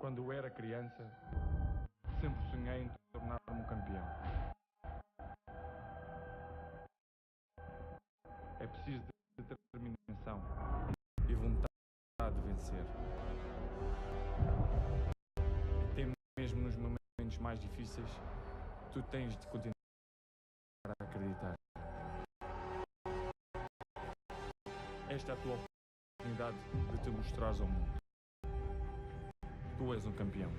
Quando era criança, sempre sonhei em tornar-me um campeão. É preciso determinação e vontade de vencer. E tem mesmo nos momentos mais difíceis, tu tens de continuar a acreditar. Esta é a tua oportunidade de te mostrares ao mundo. Tu és um campeão.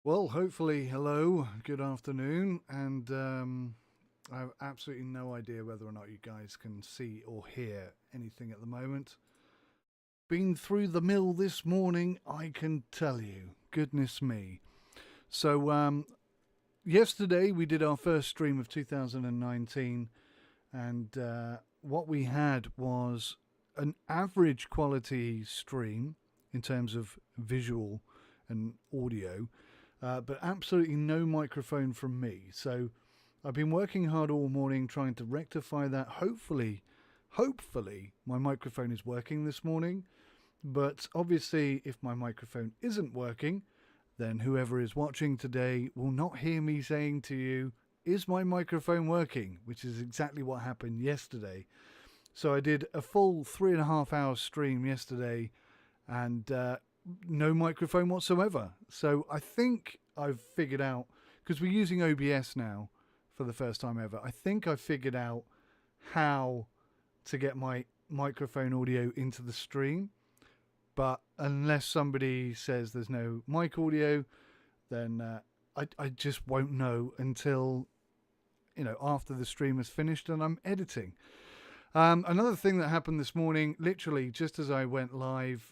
Well, hopefully, hello, good afternoon, and I have absolutely no idea whether or not you guys can see or hear anything at the moment. Been through the mill this morning, I can tell you. Goodness me. So, yesterday we did our first stream of 2019, and what we had was an average quality stream in terms of visual and audio. But absolutely no microphone from me. So I've been working hard all morning trying to rectify that. Hopefully my microphone is working this morning. But obviously if my microphone isn't working, then whoever is watching today will not hear me saying to you, is my microphone working? Which is exactly what happened yesterday. So I did a full 3.5 hour stream yesterday, and no microphone whatsoever. So I think I've figured out, because we're using OBS now for the first time ever, I think I've figured out how to get my microphone audio into the stream. But unless somebody says there's no mic audio, then I just won't know until, after the stream is finished and I'm editing. Another thing that happened this morning, literally just as I went live,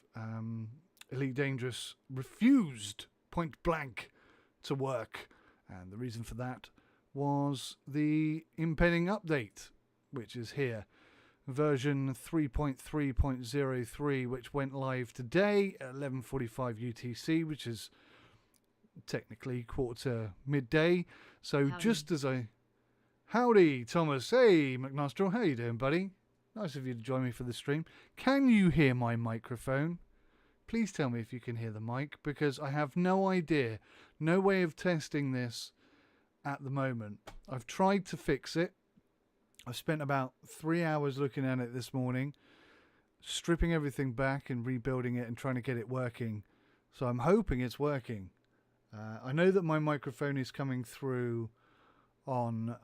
Elite Dangerous refused point blank to work, and the reason for that was the impending update, which is here, version 3.3.03, which went live today at 11:45 UTC, which is technically quarter midday. So howdy. Just as howdy Thomas, hey McNostril, how you doing, buddy? Nice of you to join me for the stream. Can you hear my microphone? Please tell me if you can hear the mic, because I have no idea, no way of testing this at the moment. I've tried to fix it. I've spent about 3 hours looking at it this morning. stripping everything back and rebuilding it and trying to get it working. So I'm hoping it's working. I know that my microphone is coming through on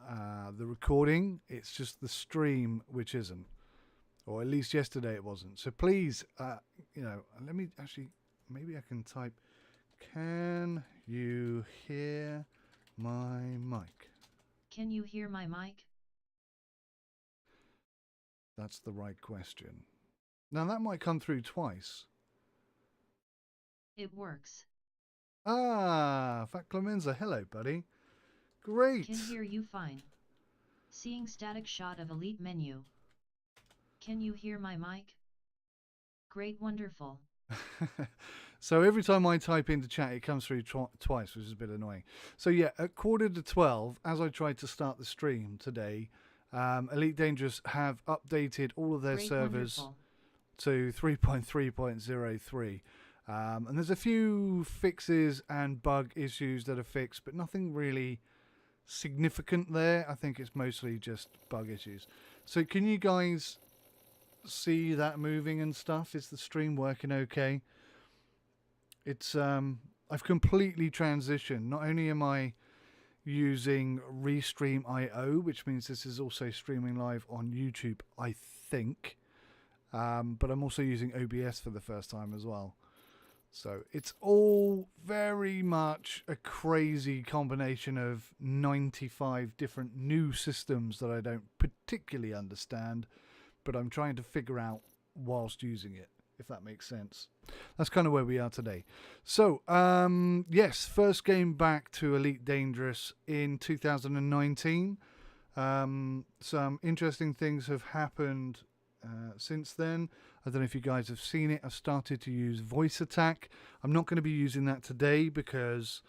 the recording. It's just the stream which isn't. Or at least yesterday it wasn't. So please, you know, let me actually, maybe I can type, can you hear my mic? Can you hear my mic? That's the right question. Now that might come through twice. It works. Ah, Fat Clemenza, hello buddy. Great. Can hear you fine. Seeing static shot of elite menu. Can you hear my mic? Great, wonderful. So every time I type into chat, it comes through twice, which is a bit annoying. So yeah, at 11:45, as I tried to start the stream today, Elite Dangerous have updated all of their Great, servers wonderful. to 3.3.03. And there's a few fixes and bug issues that are fixed, but nothing really significant there. I think it's mostly just bug issues. So can you guys see that moving and stuff? Is the stream working okay? It's I've completely transitioned. Not only am I using Restream.io, which means this is also streaming live on YouTube, I think, but I'm also using OBS for the first time as well. So it's all very much a crazy combination of 95 different new systems that I don't particularly understand, but I'm trying to figure out whilst using it, if that makes sense. That's kind of where we are today. So, yes, first game back to Elite Dangerous in 2019. Some interesting things have happened since then. I don't know if you guys have seen it. I've started to use voice attack. I'm not going to be using that today because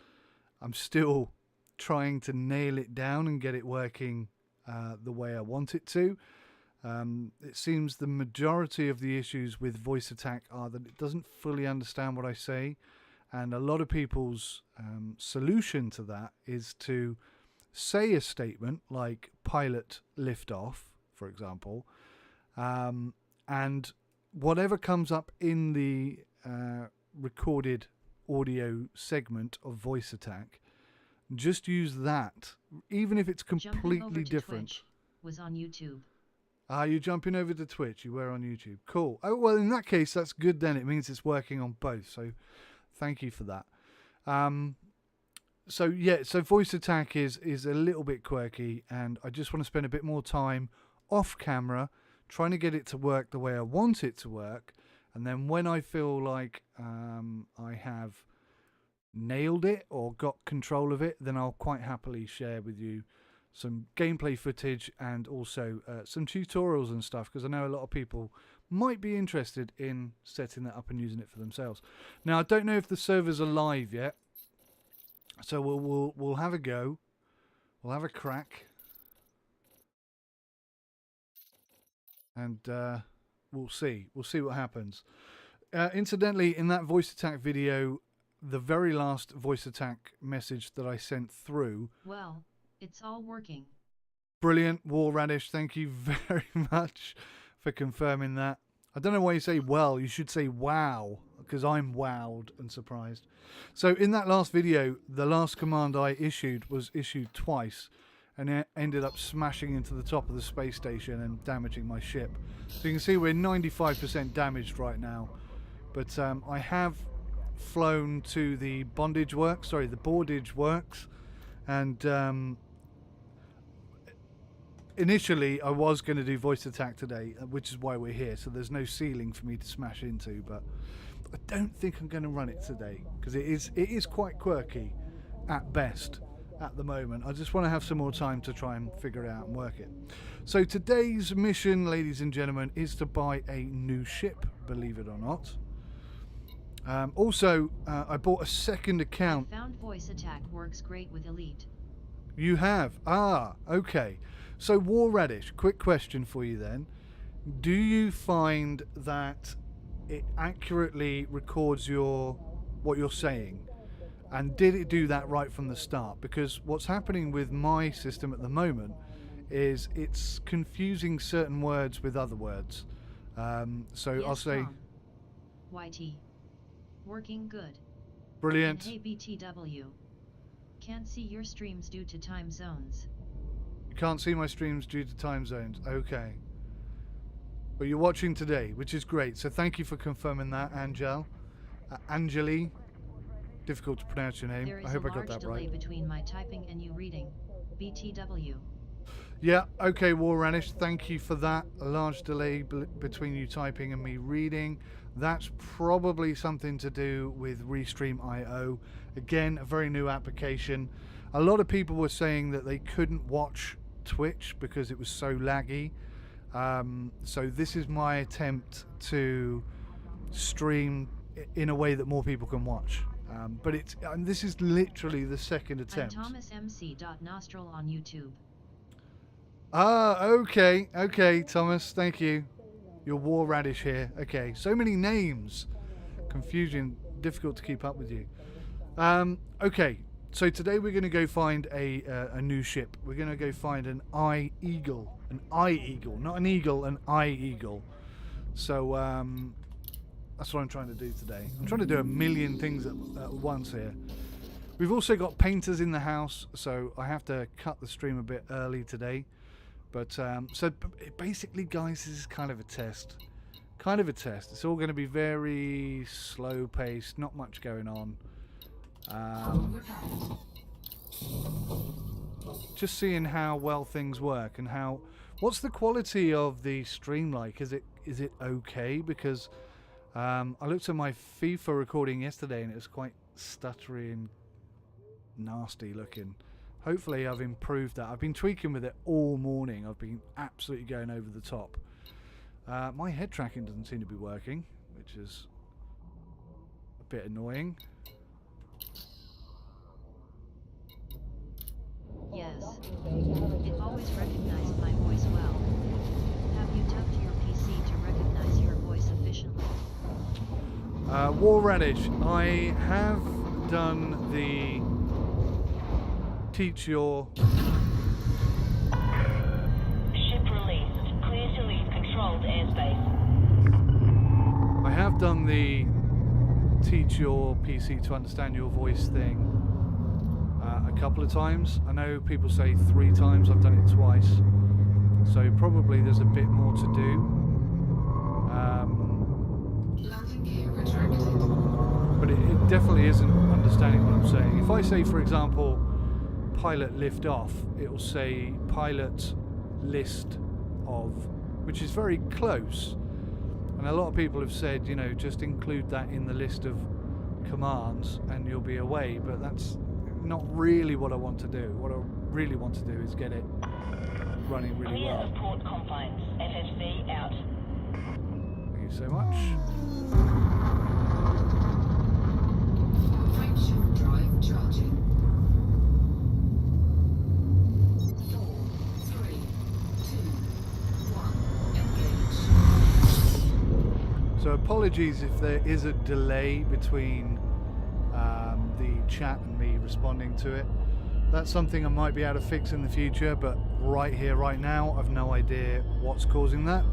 I'm still trying to nail it down and get it working the way I want it to. It seems the majority of the issues with voice attack are that it doesn't fully understand what I say, and a lot of people's solution to that is to say a statement like pilot liftoff, for example, and whatever comes up in the recorded audio segment of voice attack, just use that, even if it's completely different. Twitch was on YouTube. You're jumping over to Twitch. You were on YouTube. Cool. Oh, well, in that case, that's good then. It means it's working on both. So thank you for that. So, yeah, so voice attack is a little bit quirky, and I just want to spend a bit more time off camera trying to get it to work the way I want it to work. And then when I feel like I have nailed it or got control of it, then I'll quite happily share with you some gameplay footage and also some tutorials and stuff, because I know a lot of people might be interested in setting that up and using it for themselves. Now, I don't know if the servers are live yet, so we'll have a go. We'll have a crack, and we'll see what happens. Incidentally, in that voice attack video, the very last voice attack message that I sent through, Well, it's all working. brilliant, War Radish. Thank you very much for confirming that. I don't know why you say well. You should say wow, because I'm wowed and surprised. So in that last video, the last command I issued was issued twice, and it ended up smashing into the top of the space station and damaging my ship. So you can see we're 95% damaged right now. But I have flown to the bondage works, sorry, the boardage works, and initially I was going to do voice attack today, which is why we're here, so there's no ceiling for me to smash into, but I don't think I'm going to run it today because it is quite quirky at best at the moment. I just want to have some more time to try and figure it out and work it. So today's mission, ladies and gentlemen, is to buy a new ship, believe it or not. Also, I bought a second account. I found voice attack works great with Elite. You have? Ah, okay. So, War Radish, quick question for you then. Do you find that it accurately records what you're saying? And did it do that right from the start? Because what's happening with my system at the moment is it's confusing certain words with other words. So Yes, I'll say Tom. YT. Working good. brilliant. And hey BTW. Can't see your streams due to time zones. You can't see my streams due to time zones. Okay. But you're watching today, which is great. So thank you for confirming that, Angel. Angeli. Difficult to pronounce your name. There is I hope a I got large that delay right. between my typing and you reading. BTW. Yeah, okay, War Ranish, thank you for that. A large delay between you typing and me reading. That's probably something to do with Restream.io. Again, a very new application. A lot of people were saying that they couldn't watch Twitch because it was so laggy. So this is my attempt to stream in a way that more people can watch. But it's this is literally the second attempt. I'm ThomasMC.Nostril on YouTube. Ah, okay, Thomas, thank you. You're War Radish here. Okay, so many names. Confusion, difficult to keep up with you. Okay, so today we're going to go find a new ship. We're going to go find an Eagle, not an eagle, an Eagle. So that's what I'm trying to do today. I'm trying to do a million things at once here. We've also got painters in the house, so I have to cut the stream a bit early today. But so basically, guys, this is kind of a test. It's all going to be very slow paced, not much going on. Just seeing how well things work and what's the quality of the stream like? Is it okay? Because I looked at my FIFA recording yesterday and it was quite stuttery and nasty looking. Hopefully I've improved that. I've been tweaking with it all morning. I've been absolutely going over the top. My head tracking doesn't seem to be working, which is a bit annoying. Yes. It always recognized my voice well. Have you tucked your PC to recognize your voice efficiently? War Radish, I have done the teach your ship released. Clear to leave controlled airspace. I have done the teach your PC to understand your voice thing a couple of times. I know people say 3 times. I've done it twice, so probably there's a bit more to do. But it definitely isn't understanding what I'm saying. If I say, for example, pilot lift off, it will say pilot list of, which is very close. And a lot of people have said, you know, just include that in the list of commands and you'll be away. But that's not really what I want to do. What I really want to do is get it running really Clear well. of port confines. FFV out. Thank you so much. Frameshift drive charging. 4, 3, 2, 1, engage. So apologies if there is a delay between the chat and me responding to it. That's something I might be able to fix in the future, but right here, right now, I've no idea what's causing that.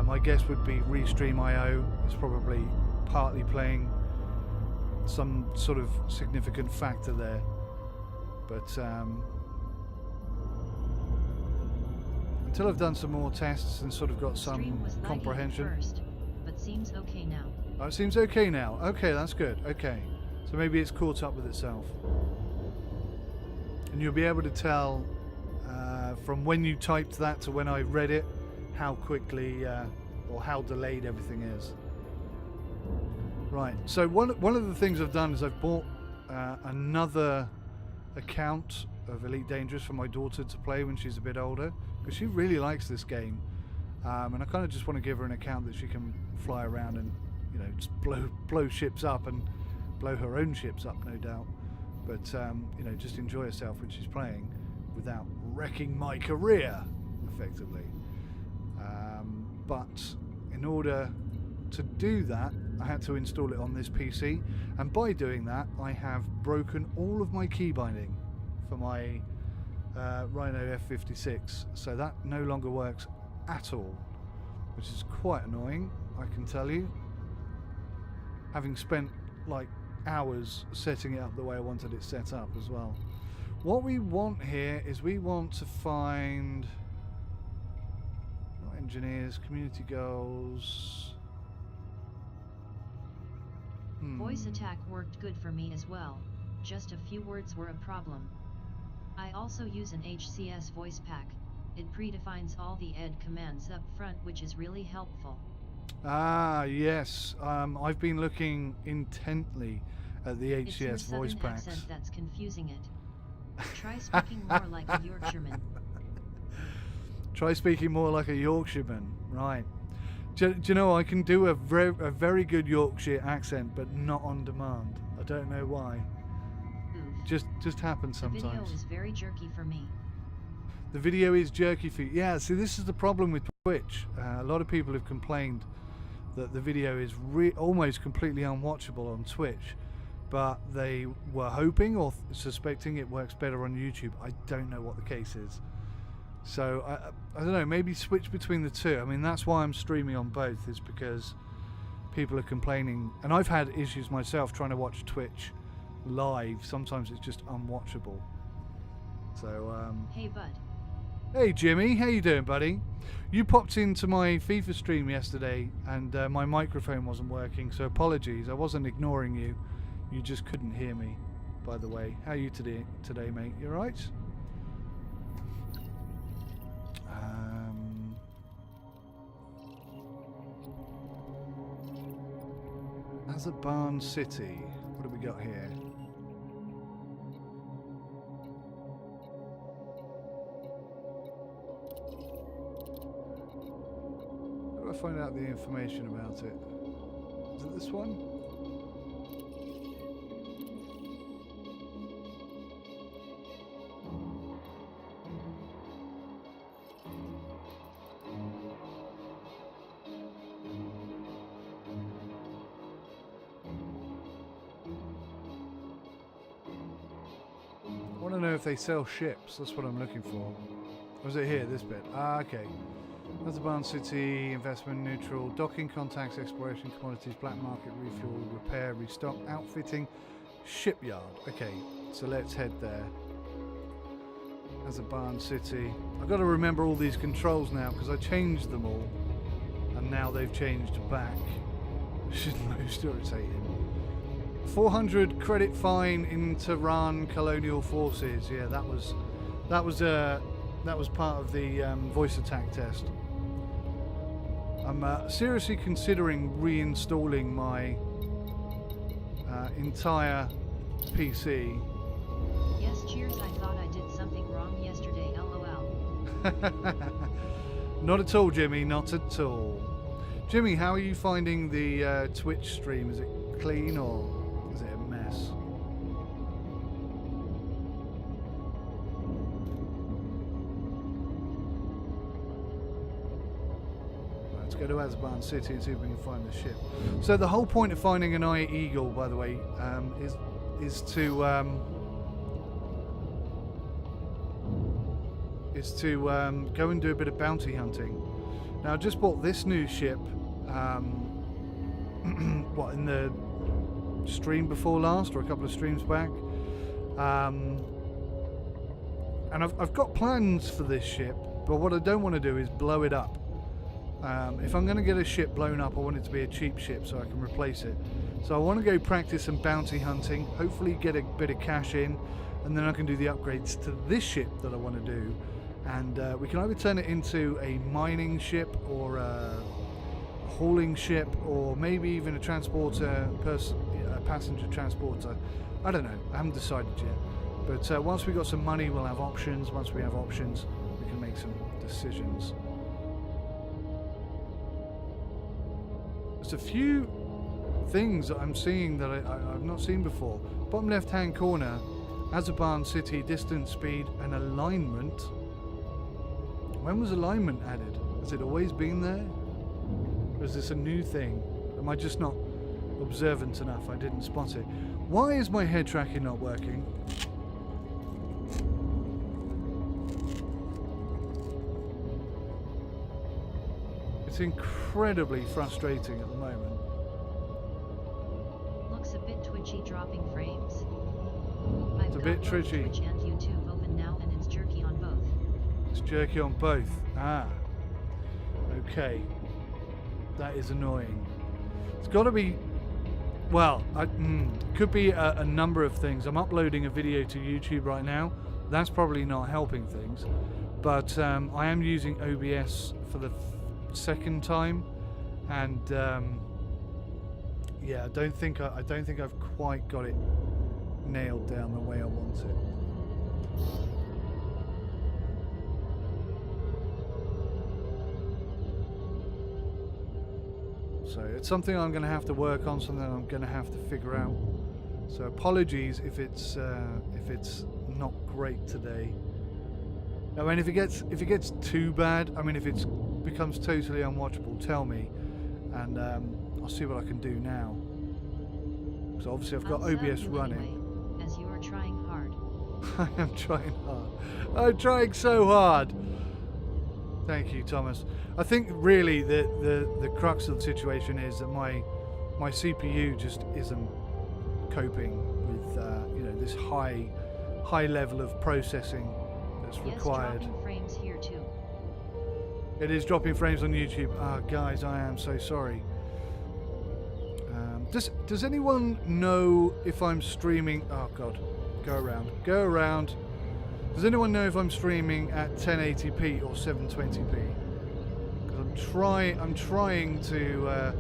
My guess would be Restream.io is probably partly playing some sort of significant factor there. But until I've done some more tests and sort of got some Stream was laggy comprehension. at first, but seems okay now. Oh, it seems okay now. Okay, that's good. Okay. So maybe it's caught up with itself. And you'll be able to tell from when you typed that to when I read it how quickly or how delayed everything is. Right, so one of the things I've done is I've bought another account of Elite Dangerous for my daughter to play when she's a bit older, because she really likes this game, and I kind of just want to give her an account that she can fly around and, you know, just blow ships up and blow her own ships up, no doubt, but you know, just enjoy herself when she's playing without wrecking my career effectively. But in order to do that, I had to install it on this PC, and by doing that I have broken all of my key binding for my Rhino F56, so that no longer works at all. which is quite annoying, I can tell you. Having spent like hours setting it up the way I wanted it set up as well. What we want here is we want to find engineers, community goals. Voice attack worked good for me as well, just a few words were a problem. I also use an HCS voice pack. It predefines all the ed commands up front, which is really helpful. Ah, yes. I've been looking intently at the It's your HCS voice southern packs. accent that's confusing it. Try speaking more like a Yorkshireman. Try speaking more like a Yorkshireman, right? Do you know, I can do a very good Yorkshire accent, but not on demand. I don't know why. Oof. Just happens The video sometimes. is very jerky for me. The video is jerky for you. Yeah, see, this is the problem with Twitch. A lot of people have complained that the video is almost completely unwatchable on Twitch, but they were hoping or suspecting it works better on YouTube. I don't know what the case is. So, I don't know, maybe switch between the two. I mean, that's why I'm streaming on both, is because people are complaining. And I've had issues myself trying to watch Twitch live. Sometimes it's just unwatchable. So, Hey bud. hey Jimmy, how you doing, buddy? You popped into my FIFA stream yesterday and my microphone wasn't working, so apologies. I wasn't ignoring you. You just couldn't hear me, by the way. How are you today, mate? You alright? Azerbaijan City. What have we got here? How do I find out the information about it? Is it this one? I want to know if they sell ships. That's what I'm looking for. Or is it here, this bit? Ah, okay. Azerbaijan City, investment neutral, docking, contacts, exploration, commodities, black market, refuel, repair, restock, outfitting, shipyard. Okay, so let's head there. Azerbaijan City. I've got to remember all these controls now because I changed them all. And now they've changed back. Which is most irritating. 400 credit fine in Tehran colonial forces. Yeah, that was part of the voice attack test. I'm seriously considering reinstalling my entire PC. Yes, cheers. I thought I did something wrong yesterday. LOL. Not at all, Jimmy. Not at all. Jimmy, how are you finding the Twitch stream? Is it clean or is it a mess? Let's go to Azerbaijan City and see if we can find the ship. So the whole point of finding an Eye Eagle, by the way, is to go and do a bit of bounty hunting. Now, I just bought this new ship. What, in the stream before last, or a couple of streams back, and I've got plans for this ship, but what I don't want to do is blow it up. If I'm going to get a ship blown up, I want it to be a cheap ship so I can replace it. So I want to go practice some bounty hunting, hopefully get a bit of cash in, and then I can do the upgrades to this ship that I want to do, and we can either turn it into a mining ship or a hauling ship, or maybe even a transporter, a passenger transporter. I don't know, I haven't decided yet, but once we got some money, we'll have options. Once we have options, we can make some decisions. There's a few things that I'm seeing that I've not seen before. Bottom left hand corner, Azerbaijan City, distance, speed and alignment. When was alignment added? Has it always been there? Or is this a new thing? Am I just not observant enough? I didn't spot it. Why is my head tracking not working? It's incredibly frustrating at the moment. Looks a bit twitchy, dropping frames. I've a got bit both twitchy. Twitch and YouTube open now, and it's jerky on both. It's jerky on both. Ah. Okay. That is annoying. It's got to be... Well, could be a number of things. I'm uploading a video to YouTube right now. That's probably not helping things. But I am using OBS for the second time. And yeah, I don't think I've quite got it nailed down the way I want it. So it's something I'm going to have to work on, something I'm going to have to figure out. So apologies if it's not great today. I mean, if it gets too bad, I mean, if it becomes totally unwatchable, tell me, and I'll see what I can do now. So obviously I've got I'll OBS you running. anyway, as you are trying hard. I am trying hard. I'm trying so hard. Thank you, Thomas. I think really the crux of the situation is that my CPU just isn't coping with you know, this high level of processing that's required. Yes, dropping frames here too. It is dropping frames on YouTube. Ah, guys, I am so sorry. Does anyone know if I'm streaming? Oh God, go around. Does anyone know if I'm streaming at 1080p or 720p? Because I'm trying to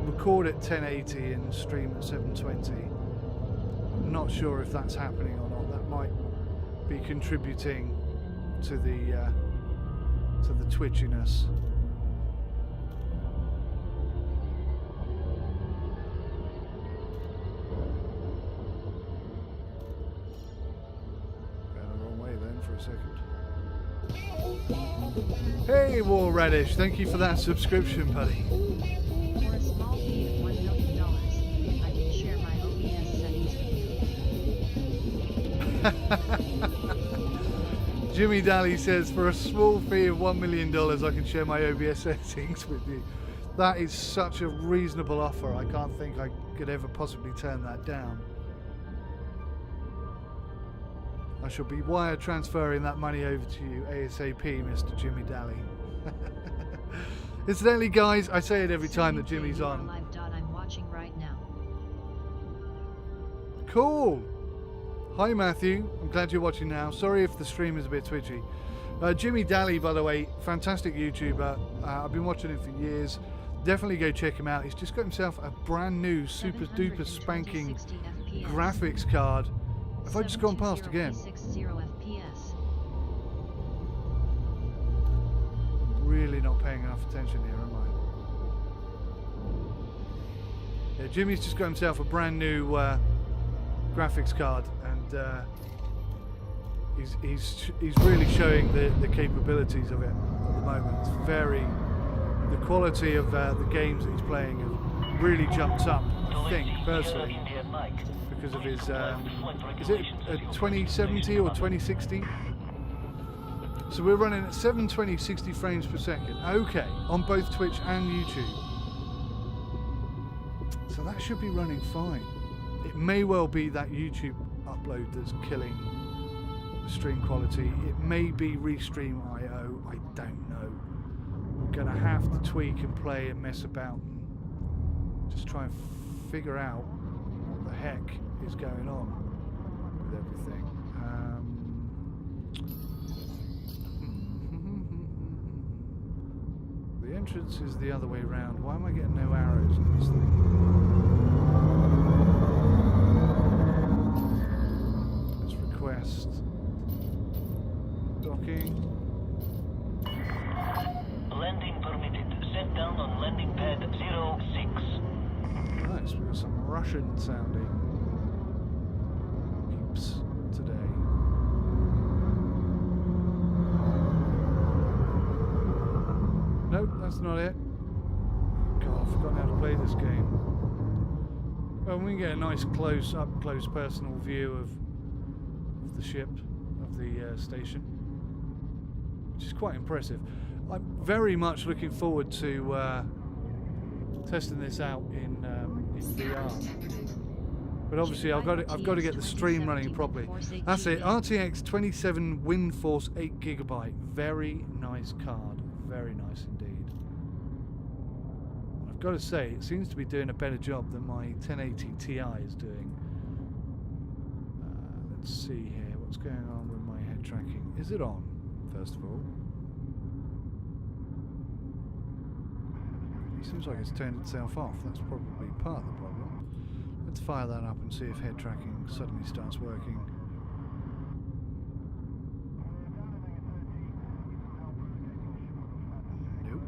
record at 1080 and stream at 720. I'm not sure if that's happening or not. That might be contributing to the twitchiness. For a second. Hey, War Radish, thank you for that subscription, buddy. For a small fee of $1 million, I can share my OBS settings with you. Jimmy Daly says, for a small fee of $1 million, I can share my OBS settings with you. That is such a reasonable offer. I can't think I could ever possibly turn that down. I shall be wire transferring that money over to you ASAP, Mr. Jimmy Daly. Incidentally, guys, I say it every time that Jimmy's on. I'm watching right now. Cool. Hi, Matthew. I'm glad you're watching now. Sorry if the stream is a bit twitchy. Jimmy Daly, by the way, fantastic YouTuber. I've been watching him for years. Definitely go check him out. He's just got himself a brand new super duper spanking graphics card. Have I just gone past again? 60 FPS. Really not paying enough attention here, am I? Yeah, Jimmy's just got himself a brand new graphics card, and he's really showing the capabilities of it at the moment. It's the quality of the games that he's playing have really jumped up, I think, personally, because of his, is it a 2070 or 2060? So we're running at 720 60 frames per second. Okay, on both Twitch and YouTube. So that should be running fine. It may well be that YouTube upload that's killing the stream quality. It may be Restream IO. I don't know. I'm gonna have to tweak and play and mess about and just try and figure out what the heck is going on with everything. The entrance is the other way around. Why am I getting no arrows on this thing? Let's request docking. Landing permitted. Set down on landing pad 06. Nice, we've got some Russian sounding peeps today. Nope, that's not it. God, I've forgotten how to play this game. Well, we can get a nice close personal view of the ship, of the station, which is quite impressive. I'm very much looking forward to testing this out in VR. But obviously, I've got to get the stream running properly. That's it. RTX 27 WindForce 8GB. Very nice card. Very nice indeed. I've got to say, it seems to be doing a better job than my 1080 Ti is doing. Let's see here. What's going on with my head tracking? Is it on, first of all? It seems like it's turned itself off. That's probably part of the problem. Let's fire that up and see if head tracking suddenly starts working. Nope.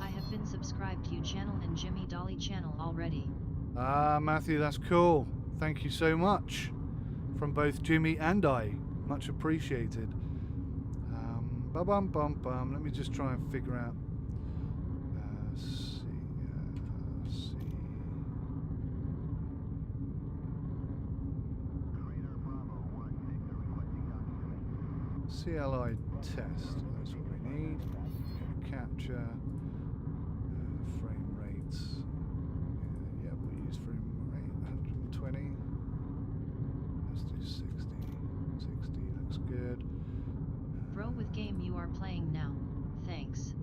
I have been subscribed to you channel and Jimmy Dolly channel already. Ah, Matthew, that's cool. Thank you so much. From both Jimmy and I. Much appreciated. Bum. Let me just try and figure out. CLI test. That's what we need. Capture. Frame rates. Yeah, we'll use frame rate 120. Let's do 60. 60 looks good. Bro, with game you are playing now. Thanks.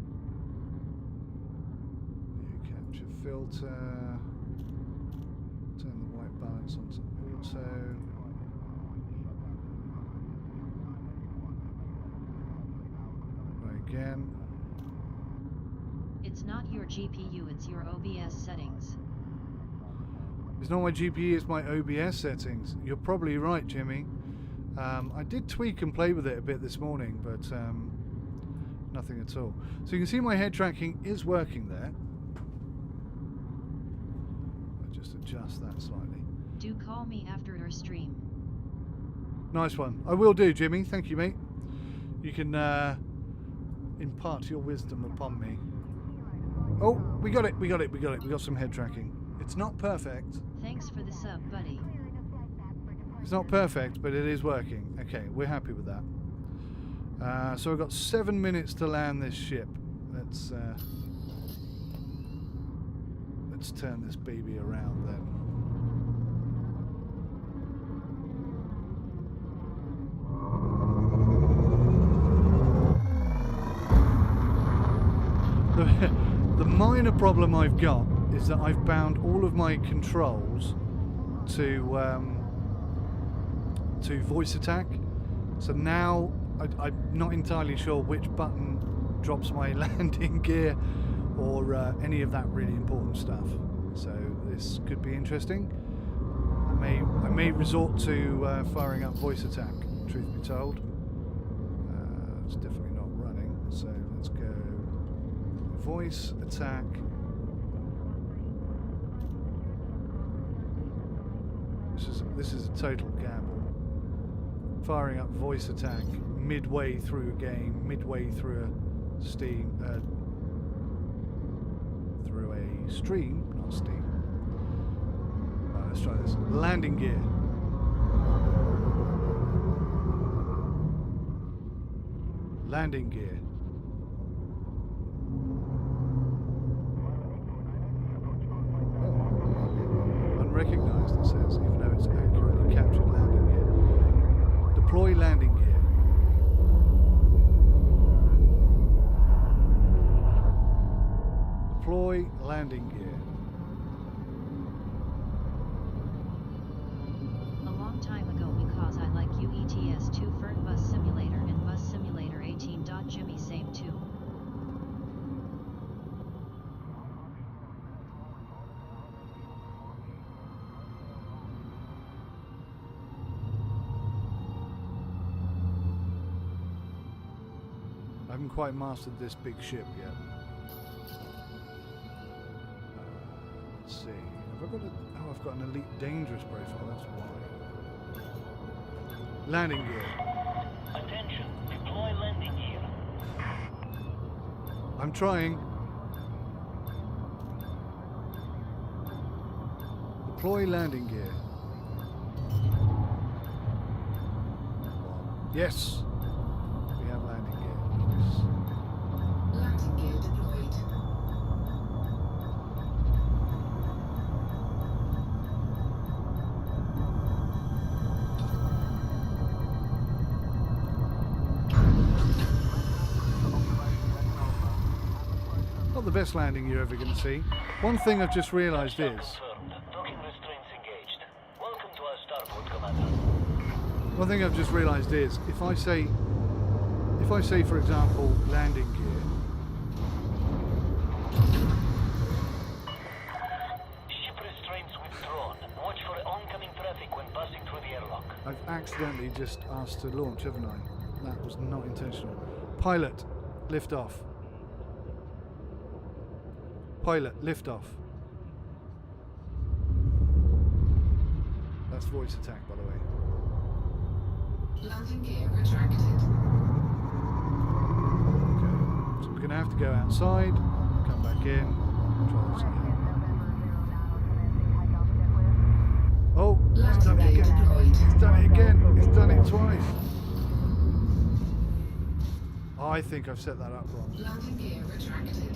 New capture filter. Turn the white balance onto auto. Try again. It's not your GPU, it's your OBS settings. It's not my GPU, it's my OBS settings. You're probably right, Jimmy. I did tweak and play with it a bit this morning, but nothing at all. So you can see my head tracking is working there. I'll just adjust that slightly. Do call me after your stream. Nice one. I will do, Jimmy. Thank you, mate. You can impart your wisdom upon me. Oh, we got it. We got some head tracking. It's not perfect. Thanks for the sub, buddy. It's not perfect, but it is working. Okay, we're happy with that. So we've got 7 minutes to land this ship. Let's turn this baby around then. The minor problem I've got is that I've bound all of my controls to voice attack. So now I'm not entirely sure which button drops my landing gear or any of that really important stuff. So this could be interesting. I may resort to firing up voice attack, truth be told. It's definitely not running, so let's go voice attack. This is a total gamble. Firing up voice attack midway through a game, midway through a stream, not steam. Right, let's try this. Landing gear. Landing gear. Oh. Unrecognized, it says, even though it's accurately captured landing gear. Deploy landing gear. Deploy landing gear. A long time ago, because I like UETS2 Fern Bus Simulator and Bus Simulator 18. Jimmy same too. I haven't quite mastered this big ship yet. Let's see. Have I got I've got an elite dangerous profile, that's why. Landing gear. Attention, deploy landing gear. I'm trying. Deploy landing gear. Yes. We have landing gear. Landing gear deployed. Not the best landing you're ever going to see. One thing I've just realised is, Confirmed. Docking restraints engaged. Welcome to our starboard, Commander. one thing I've just realised is, if I say, for example, landing gear, Ship restraints withdrawn. Watch for oncoming traffic when passing through the airlock. I've accidentally just asked to launch, haven't I? That was not intentional. Pilot, lift off. Pilot, lift off. That's voice attack, by the way. Landing gear retracted. Okay, so we're going to have to go outside, come back in, try this again. Oh, it's done it Landing gear again. deployed. It's done it again. It's done it twice. I think I've set that up wrong. Landing gear retracted.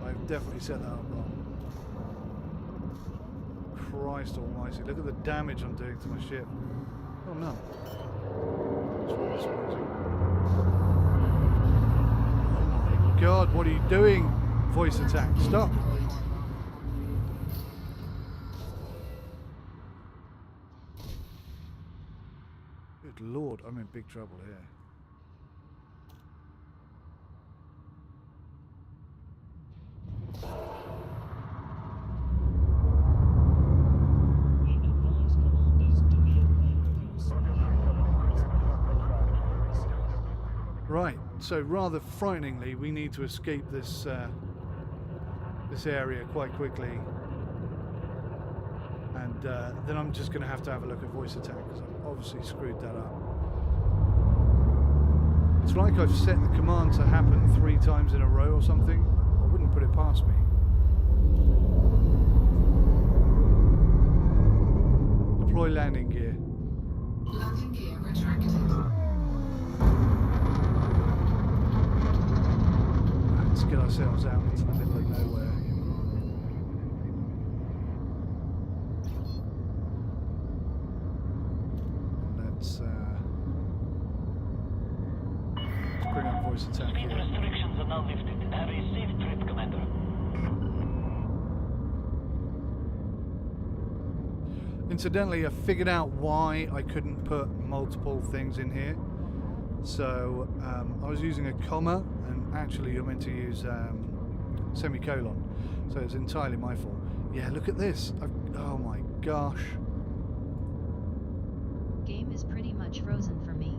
I've definitely set that up wrong. Christ almighty, look at the damage I'm doing to my ship. Oh no. That's really surprising. Oh my god, what are you doing? Voice attack, stop. Deployed. Good lord, I'm in big trouble here. Right, so rather frighteningly, we need to escape this this area quite quickly, and then I'm just going to have a look at voice attack because I've obviously screwed that up. It's like I've set the command to happen 3 times in a row or something. I wouldn't put it past me. Deploy landing gear. Landing gear retracted. Let's get ourselves out into the middle of nowhere. Let's bring up voice attack Speed here. restrictions are now lifted. Have a safe trip, Commander. Incidentally, I figured out why I couldn't put multiple things in here. So I was using a comma, and actually you're meant to use semicolon. So it's entirely my fault. Yeah, look at this. Oh my gosh. Game is pretty much frozen for me.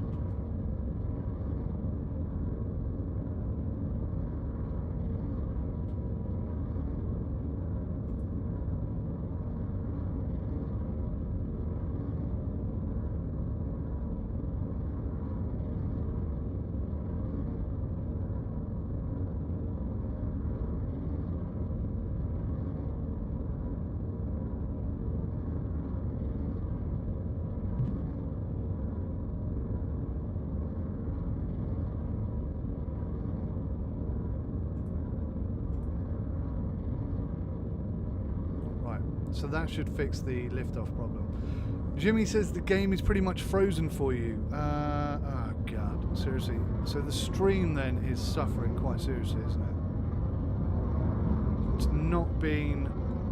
So that should fix the liftoff problem. Jimmy says the game is pretty much frozen for you. Oh god, seriously. So the stream then is suffering quite seriously, isn't it? It's not been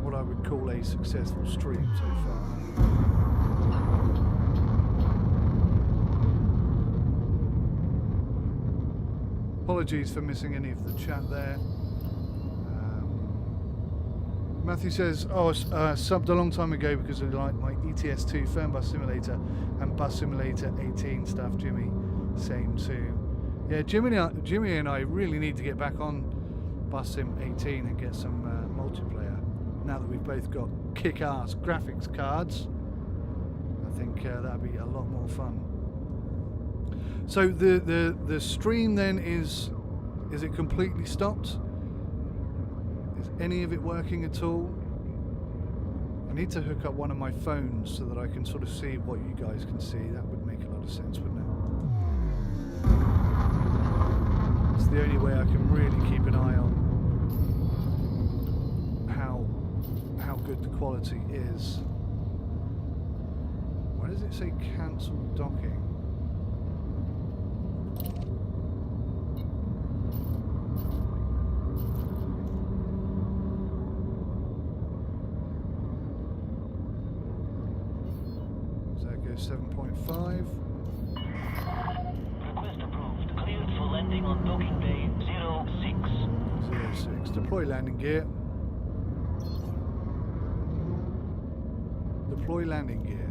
what I would call a successful stream so far. Apologies for missing any of the chat there. Matthew says, oh, I subbed a long time ago because I like my ETS2 Firm Bus Simulator and Bus Simulator 18 stuff, Jimmy. Same too. Yeah, Jimmy and I really need to get back on Bus Sim 18 and get some multiplayer. Now that we've both got kick-ass graphics cards, I think that'd be a lot more fun. So the stream then is it completely stopped? Is any of it working at all? I need to hook up one of my phones so that I can sort of see what you guys can see. That would make a lot of sense, wouldn't it? the only way I can really keep an eye on how good the quality is. Why does it say cancel docking? So that goes 7.5. Request approved. Cleared for landing on docking bay 06. 06. Deploy landing gear. Deploy landing gear.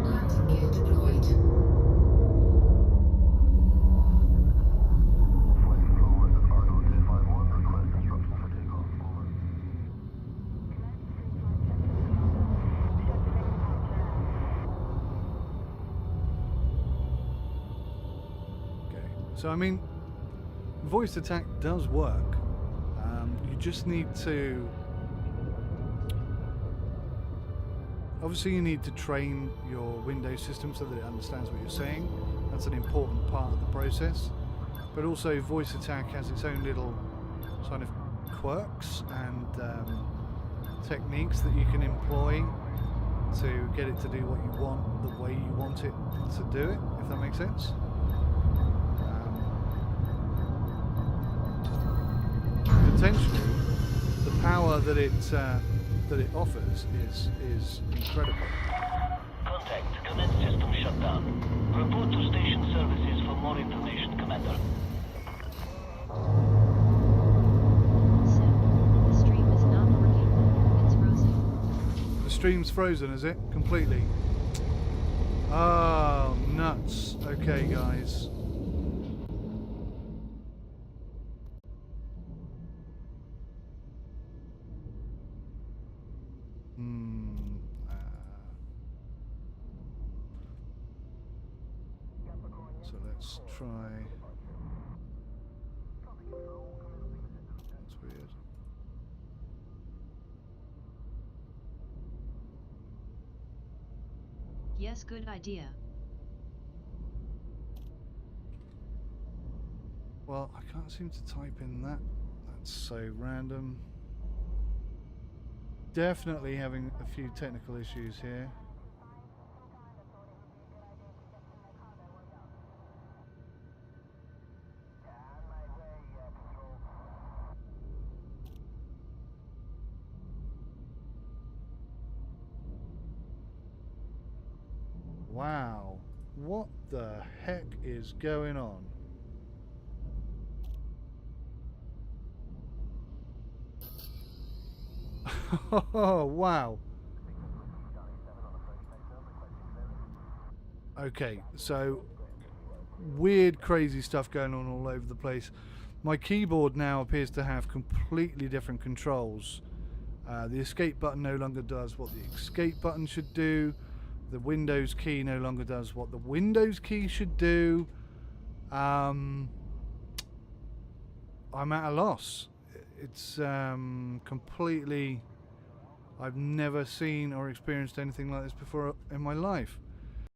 Landing gear deployed. Okay. So I mean, voice attack does work. You just need to... Obviously you need to train your Windows system so that it understands what you're saying. That's an important part of the process. But also voice attack has its own little kind of quirks and techniques that you can employ to get it to do what you want, the way you want it to do it, if that makes sense. Potentially, the power that it offers is incredible. Contact. Commence system shutdown. Report to station services for more information, Commander. Sim, the stream is not working. It's frozen. The stream's frozen, is it? Completely. Oh, nuts. Okay, guys. So let's try. That's weird. Yes, good idea. Well, I can't seem to type in that. That's so random. Definitely having a few technical issues here. Wow, what the heck is going on? Oh, wow. Okay, so weird, crazy stuff going on all over the place. My keyboard now appears to have completely different controls. The escape button no longer does what the escape button should do. The Windows key no longer does what the Windows key should do. I'm at a loss. It's completely... I've never seen or experienced anything like this before in my life.